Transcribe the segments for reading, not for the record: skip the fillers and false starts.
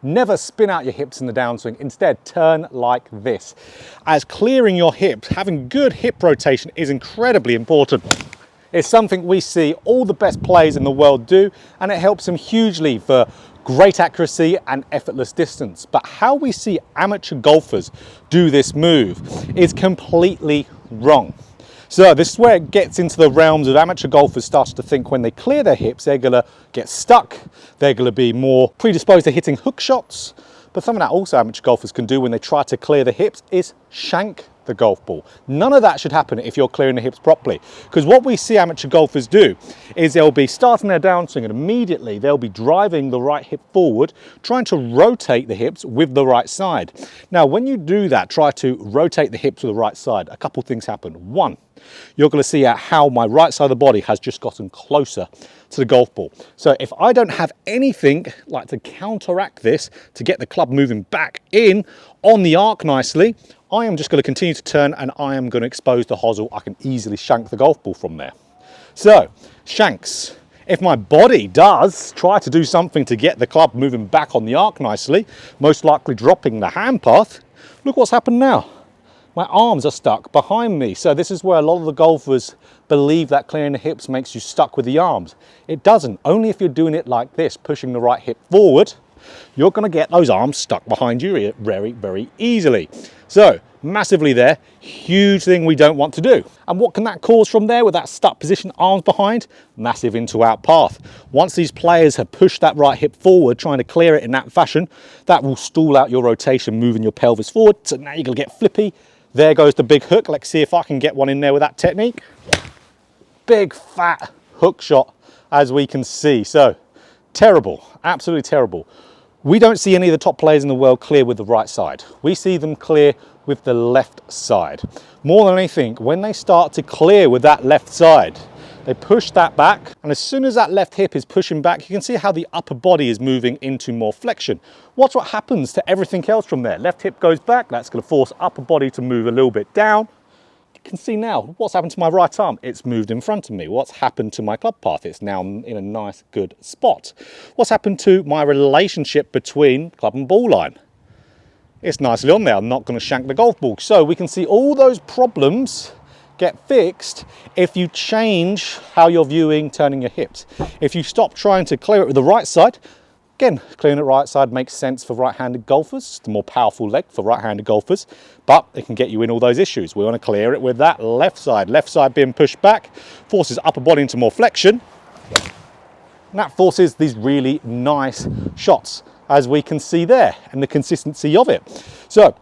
Never spin out your hips in the downswing, instead turn like this. As clearing your hips, having good hip rotation is incredibly important. It's something we see all the best players in the world do, and it helps them hugely for great accuracy and effortless distance. But how we see amateur golfers do this move is completely wrong. So this is where it gets into the realms of amateur golfers starting to think when they clear their hips, they're gonna get stuck, they're gonna be more predisposed to hitting hook shots. But something that also amateur golfers can do when they try to clear the hips is shank the golf ball. None of that should happen if you're clearing the hips properly, because what we see amateur golfers do is they'll be starting their downswing and immediately they'll be driving the right hip forward, trying to rotate the hips with the right side. Now, when you do that, try to rotate the hips with the right side, a couple things happen. One, you're going to see how my right side of the body has just gotten closer to the golf ball. So if I don't have anything like to counteract this, to get the club moving back in on the arc nicely, I am just going to continue to turn and I am going to expose the hosel. I can easily shank the golf ball from there. So shanks. If my body does try to do something to get the club moving back on the arc nicely, most likely dropping the hand path, look what's happened now. My arms are stuck behind me. So this is where a lot of the golfers believe that clearing the hips makes you stuck with the arms. It doesn't. Only if you're doing it like this, pushing the right hip forward, you're going to get those arms stuck behind you very, very easily. So massively there, huge thing we don't want to do. And what can that cause from there with that stuck position, arms behind? Massive into out path. Once these players have pushed that right hip forward, trying to clear it in that fashion, that will stall out your rotation, moving your pelvis forward. So now you're going to get flippy. There goes the big hook. Let's see if I can get one in there with that technique. Big fat hook shot, as we can see. So terrible, absolutely terrible. We don't see any of the top players in the world clear with the right side. We see them clear with the left side. More than anything, when they start to clear with that left side, they push that back, and as soon as that left hip is pushing back, you can see how the upper body is moving into more flexion. Watch what happens to everything else from there. Left hip goes back, that's going to force upper body to move a little bit down. You can see now what's happened to my right arm. It's moved in front of me. What's happened to my club path? It's now in a nice, good spot. What's happened to my relationship between club and ball line? It's nicely on there. I'm not going to shank the golf ball. So we can see all those problems get fixed if you change how you're viewing turning your hips. If you stop trying to clear it with the right side, again, clearing it right side makes sense for right-handed golfers. It's the more powerful leg for right-handed golfers, but it can get you in all those issues. We want to clear it with that left side being pushed back, forces upper body into more flexion, and that forces these really nice shots, as we can see there, and the consistency of it. So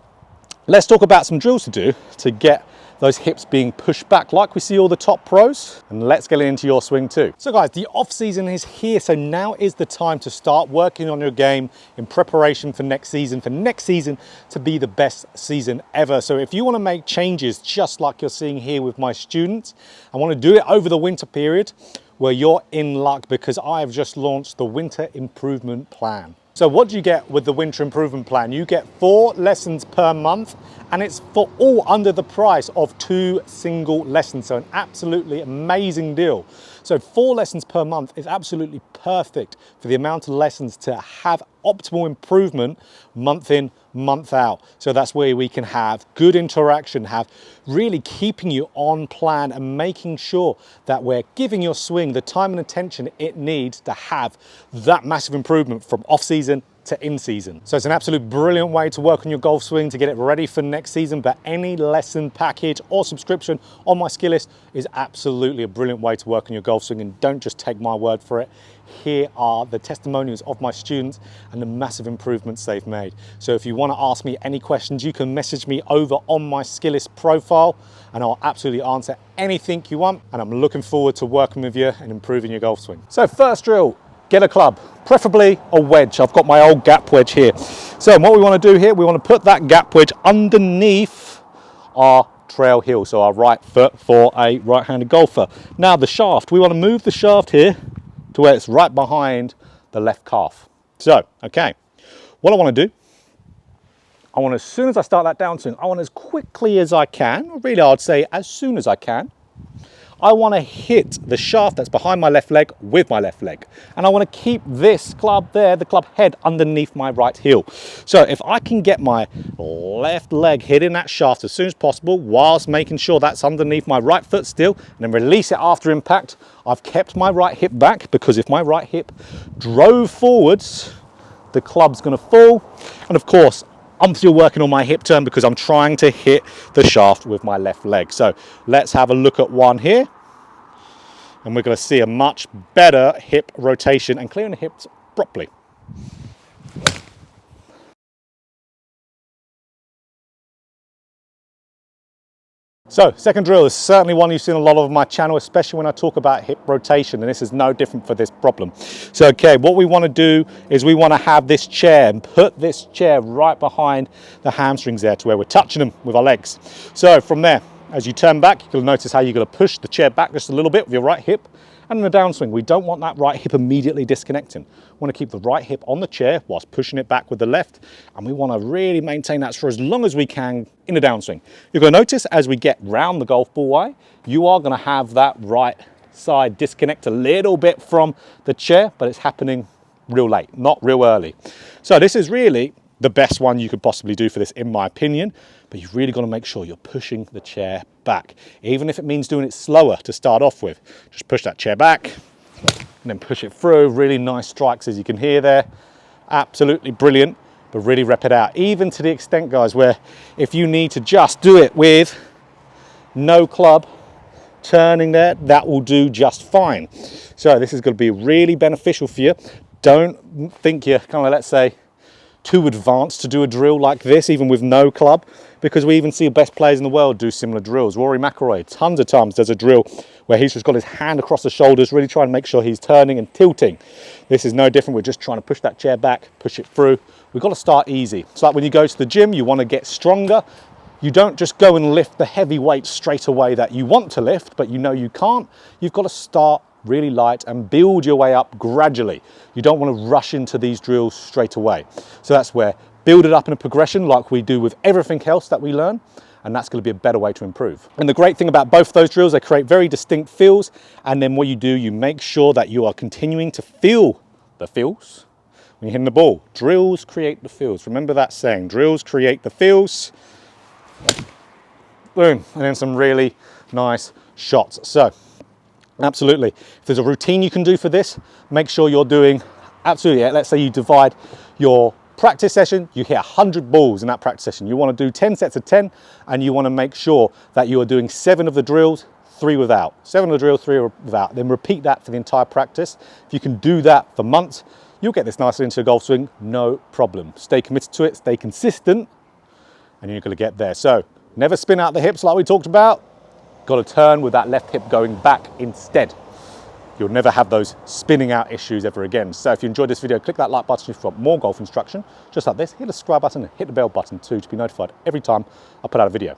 let's talk about some drills to do to get those hips being pushed back like we see all the top pros, and let's get into your swing too. So guys, the off season is here, so now is the time to start working on your game in preparation for next season to be the best season ever. So if you want to make changes just like you're seeing here with my students, I want to do it over the winter period, where you're in luck, because I have just launched the Winter Improvement Plan. So what do you get with the Winter Improvement Plan? You get 4 lessons per month, and it's for all under the price of 2 single lessons. So an absolutely amazing deal. So 4 lessons per month is absolutely perfect for the amount of lessons to have optimal improvement month in, month out. So that's where we can have good interaction, have really keeping you on plan and making sure that we're giving your swing the time and attention it needs to have that massive improvement from off season to in season. So it's an absolute brilliant way to work on your golf swing to get it ready for next season. But any lesson package or subscription on my skill list is absolutely a brilliant way to work on your golf swing. And don't just take my word for it. Here are the testimonials of my students and the massive improvements they've made. So if you want to ask me any questions, you can message me over on my skill list profile, and I'll absolutely answer anything you want. And I'm looking forward to working with you and improving your golf swing. So first drill, get a club, preferably a wedge. I've got my old gap wedge here. So what we want to do here, we want to put that gap wedge underneath our trail heel, so our right foot for a right-handed golfer. Now the shaft, we want to move the shaft here to where it's right behind the left calf. So, okay, what I want to do, I want, as soon as I start that downswing, I want as quickly as I can, really I'd say as soon as I can, I want to hit the shaft that's behind my left leg with my left leg. And I want to keep this club there, the club head, underneath my right heel. So if I can get my left leg hitting that shaft as soon as possible, whilst making sure that's underneath my right foot still, and then release it after impact, I've kept my right hip back, because if my right hip drove forwards, the club's going to fall. And of course, I'm still working on my hip turn because I'm trying to hit the shaft with my left leg. So let's have a look at one here. And we're going to see a much better hip rotation and clearing the hips properly. So, second drill is certainly one you've seen a lot of on my channel, especially when I talk about hip rotation, and this is no different for this problem. So, okay, what we want to do is we want to have this chair and put this chair right behind the hamstrings there to where we're touching them with our legs. So from there, as you turn back, you'll notice how you're going to push the chair back just a little bit with your right hip. And in the downswing, we don't want that right hip immediately disconnecting. We want to keep the right hip on the chair whilst pushing it back with the left. And we want to really maintain that for as long as we can in the downswing. You're going to notice as we get round the golf ball way, you are going to have that right side disconnect a little bit from the chair, but it's happening real late, not real early. So this is really the best one you could possibly do for this, in my opinion. But you've really got to make sure you're pushing the chair back, even if it means doing it slower to start off with. Just push that chair back and then push it through. Really nice strikes, as you can hear there. Absolutely brilliant, but really rep it out. Even to the extent, guys, where if you need to just do it with no club turning there, that will do just fine. So this is going to be really beneficial for you. Don't think you're kind of, let's say, too advanced to do a drill like this, even with no club, because we even see best players in the world do similar drills. Rory McIlroy tons of times does a drill where he's just got his hand across the shoulders, really trying to make sure he's turning and tilting. This is no different. We're just trying to push that chair back, push it through. We've got to start easy. It's like when you go to the gym, you want to get stronger. You don't just go and lift the heavy weights straight away that you want to lift, but you know you can't. You've got to start really light and build your way up gradually. You don't want to rush into these drills straight away. So that's where build it up in a progression like we do with everything else that we learn, and that's going to be a better way to improve. And the great thing about both those drills, they create very distinct feels, and then what you do, you make sure that you are continuing to feel the feels when you're hitting the ball. Drills create the feels. Remember that saying, drills create the feels. Boom, and then some really nice shots. So absolutely, if there's a routine you can do for this, make sure you're doing, absolutely, let's say you divide your practice session, you hit 100 balls in that practice session. You want to do 10 sets of 10, and you want to make sure that you are doing 7 of the drills, 3 without. 7 of the drills, 3 without. Then repeat that for the entire practice. If you can do that for months, you'll get this nicely into a golf swing, no problem. Stay committed to it, stay consistent, and you're going to get there. So never spin out the hips like we talked about. Got to turn with that left hip going back instead. You'll never have those spinning out issues ever again. So if you enjoyed this video, click that like button if you want more golf instruction, just like this. Hit the subscribe button and hit the bell button too to be notified every time I put out a video.